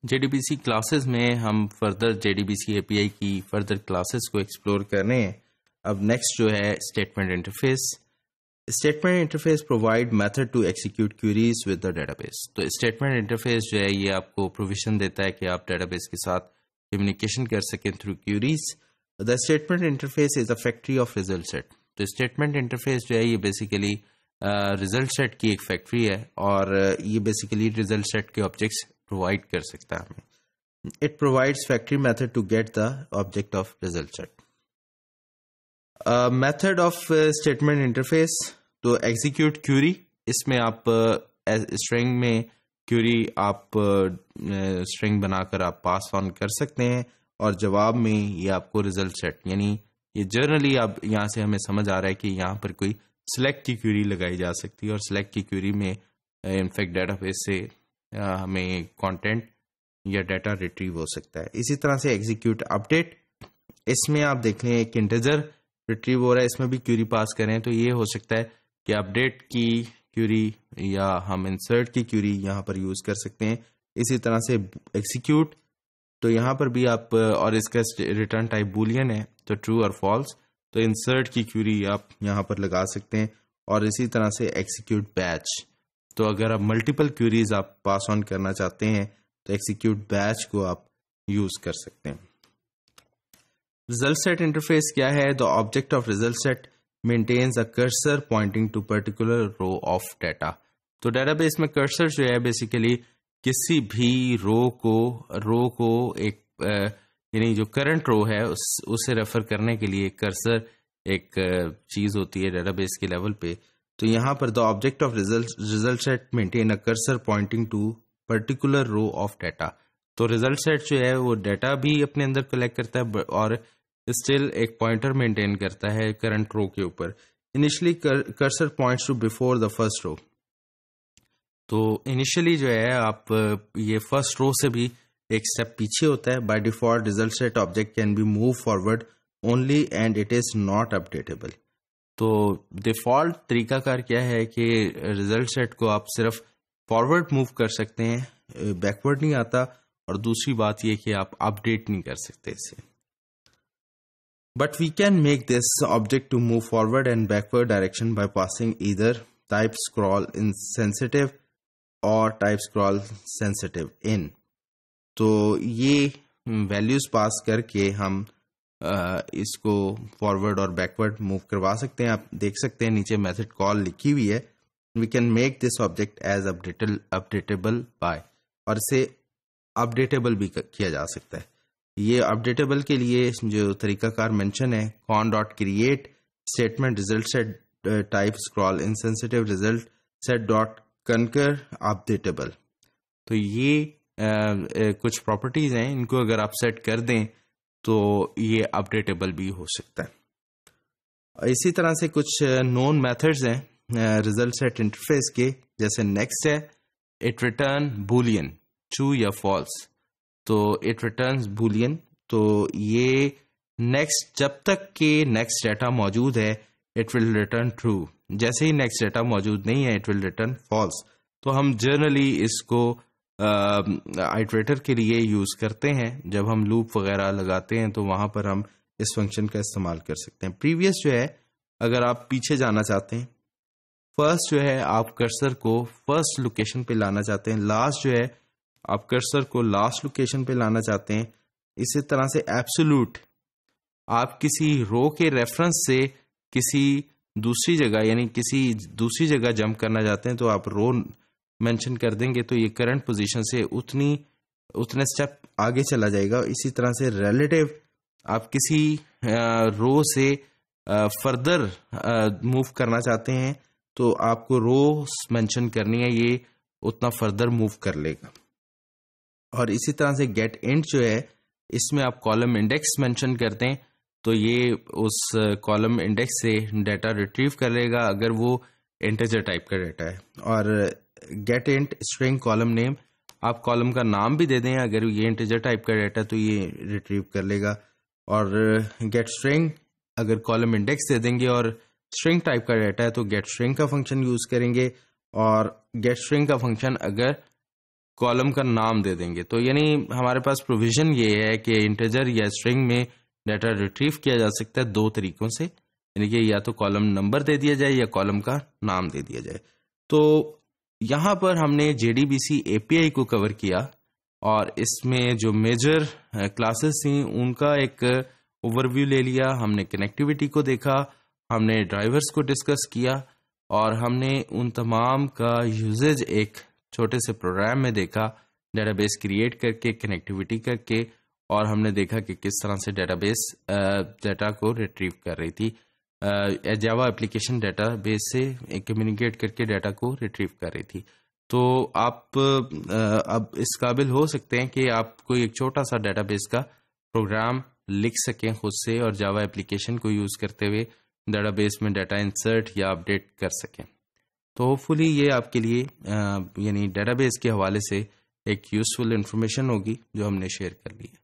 JDBC classes में हम further JDBC API की फर्दर क्लासेस को एक्सप्लोर कर रहे हैं। अब नेक्स्ट जो है statement interface. Statement interface provide method to execute queries with the database. तो स्टेटमेंट इंटरफेस जो है ये आपको प्रोविजन देता है कि आप डेटाबेस के साथ कम्युनिकेशन कर सकें through queries. The statement interface is a factory of result set. तो स्टेटमेंट इंटरफेस जो है ये बेसिकली रिजल्ट सेट की एक फैक्ट्री है और ये बेसिकली रिजल्ट सेट के ऑब्जेक्ट्स प्रोवाइड कर सकता है हमें। It provides factory method to get the object of result set. Method of statement interface, तो एग्जीक्यूट क्यूरी, इसमें आप स्ट्रिंग में क्यूरी आप स्ट्रिंग बनाकर आप पास ऑन कर सकते हैं और जवाब में ये आपको रिजल्ट सेट, यानी ये जनरली आप यहाँ से हमें समझ आ रहा है कि यहाँ पर कोई सिलेक्ट की क्यूरी लगाई जा सकती है और सिलेक्ट की क्यूरी में इनफैक्ट डेटाबेस से हमें कंटेंट या डाटा रिट्रीव हो सकता है। इसी तरह से एग्जीक्यूट अपडेट, इसमें आप देख लें एक इंटीजर रिट्रीव हो रहा है, इसमें भी क्यूरी पास करें तो ये हो सकता है कि अपडेट की क्यूरी या हम इंसर्ट की क्यूरी यहाँ पर यूज कर सकते हैं। इसी तरह से एग्जीक्यूट, तो यहाँ पर भी आप, और इसका रिटर्न टाइप बूलियन है तो ट्रू और फॉल्स, तो इंसर्ट की क्यूरी आप यहाँ पर लगा सकते हैं। और इसी तरह से एग्जीक्यूट बैच, तो अगर आप मल्टीपल क्यूरीज आप पास ऑन करना चाहते हैं तो एग्जीक्यूट बैच को आप यूज कर सकते हैं। रिजल्ट सेट इंटरफेस क्या है? The object of result set maintains a cursor pointing to particular row of data. तो डेटाबेस में कर्सर जो है बेसिकली किसी भी रो को एक यानी जो करंट रो है उसे रेफर करने के लिए कर्सर एक चीज होती है डेटाबेस के लेवल पे। तो यहाँ पर the object of result set maintain a cursor pointing to particular row of data. तो रिजल्ट सेट जो है वो डाटा भी अपने अंदर कलेक्ट करता है और स्टिल एक पॉइंटर मेंटेन करता है करंट रो के ऊपर। Initially cursor points to before the first row. तो इनिशियली जो है आप ये फर्स्ट रो से भी एक स्टेप पीछे होता है। By default result set object can be move forward only and it is not updatable. तो डिफॉल्ट तरीकाकार क्या है कि रिजल्ट सेट को आप सिर्फ फॉरवर्ड मूव कर सकते हैं, बैकवर्ड नहीं आता। और दूसरी बात यह कि आप अपडेट नहीं कर सकते इसे। But we can make this object to move forward and backward direction by passing either type scroll insensitive और टाइप स्क्रॉल सेंसिटिव इन। तो ये वैल्यूज पास करके हम इसको फॉरवर्ड और बैकवर्ड मूव करवा सकते हैं। आप देख सकते हैं नीचे मेथड कॉल लिखी हुई है, we can make this object as updatable by, और इसे अपडेटेबल भी किया जा सकता है। ये अपडेटेबल के लिए जो तरीकाकार मेंशन है, cone dot create statement result set type scroll insensitive result set dot conquer updatable. तो ये कुछ प्रॉपर्टीज हैं, इनको अगर आप सेट कर दें तो ये अपडेटेबल भी हो सकता है। इसी तरह से कुछ नोन मेथड्स हैं रिजल्ट सेट इंटरफेस के, जैसे नेक्स्ट है, इट रिटर्न बूलियन ट्रू या फॉल्स। तो इट रिटर्न्स बूलियन, तो ये नेक्स्ट जब तक के नेक्स्ट डाटा मौजूद है इट विल रिटर्न ट्रू। जैसे ही नेक्स्ट डाटा मौजूद नहीं है इट विल रिटर्न फॉल्स। तो हम जनरली इसको आइटरेटर के लिए यूज करते हैं। जब हम लूप वगैरह लगाते हैं तो वहां पर हम इस फंक्शन का इस्तेमाल कर सकते हैं। प्रीवियस जो है, अगर आप पीछे जाना चाहते हैं, फर्स्ट जो है आप कर्सर को फर्स्ट लोकेशन पे लाना चाहते हैं, लास्ट जो है आप कर्सर को लास्ट लोकेशन पे लाना चाहते हैं। इसी तरह से एब्सोल्यूट, आप किसी रो के रेफरेंस से किसी दूसरी जगह यानी किसी दूसरी जगह जंप करना चाहते हैं तो आप रो मेंशन कर देंगे तो ये करंट पोजीशन से उतने स्टेप आगे चला जाएगा। इसी तरह से रिलेटिव, आप किसी रो से फर्दर मूव करना चाहते हैं तो आपको रो मेंशन करनी है, ये उतना फर्दर मूव कर लेगा। और इसी तरह से गेट इंट जो है, इसमें आप कॉलम इंडेक्स मेंशन करते हैं तो ये उस कॉलम इंडेक्स से डाटा रिट्रीव कर लेगा अगर वो इंटीजर टाइप का डाटा है। और get int string column name, आप कॉलम का नाम भी दे दें, अगर ये इंटीजर टाइप का डाटा तो ये रिट्रीव कर लेगा। और गेट स्ट्रिंग, अगर कॉलम इंडेक्स दे देंगे और स्ट्रिंग टाइप का डाटा है तो गेट स्ट्रिंग का फंक्शन यूज करेंगे। और गेट स्ट्रिंग का फंक्शन अगर कॉलम का नाम दे देंगे। तो यानी हमारे पास प्रोविजन ये है कि इंटीजर या स्ट्रिंग में डाटा रिट्रीव किया जा सकता है दो तरीकों से, यानी कि या तो कॉलम नंबर दे दिया जाए या कॉलम का नाम दे दिया जाए। तो यहाँ पर हमने JDBC API को कवर किया और इसमें जो मेजर क्लासेस थी उनका एक ओवरव्यू ले लिया। हमने कनेक्टिविटी को देखा, हमने ड्राइवर्स को डिस्कस किया और हमने उन तमाम का यूजेज एक छोटे से प्रोग्राम में देखा, डेटाबेस क्रिएट करके, कनेक्टिविटी करके, और हमने देखा कि किस तरह से डेटाबेस डाटा को रिट्रीव कर रही थी, जावा एप्लीकेशन डेटाबेस से कम्युनिकेट करके डाटा को रिट्रीव कर रही थी। तो आप अब इस काबिल हो सकते हैं कि आप कोई एक छोटा सा डेटाबेस का प्रोग्राम लिख सकें खुद से और जावा एप्लीकेशन को यूज़ करते हुए डेटाबेस में डाटा इंसर्ट या अपडेट कर सकें। तो होपफुली ये आपके लिए यानी डेटाबेस के हवाले से एक यूज़फुल इंफॉर्मेशन होगी जो हमने शेयर कर ली है।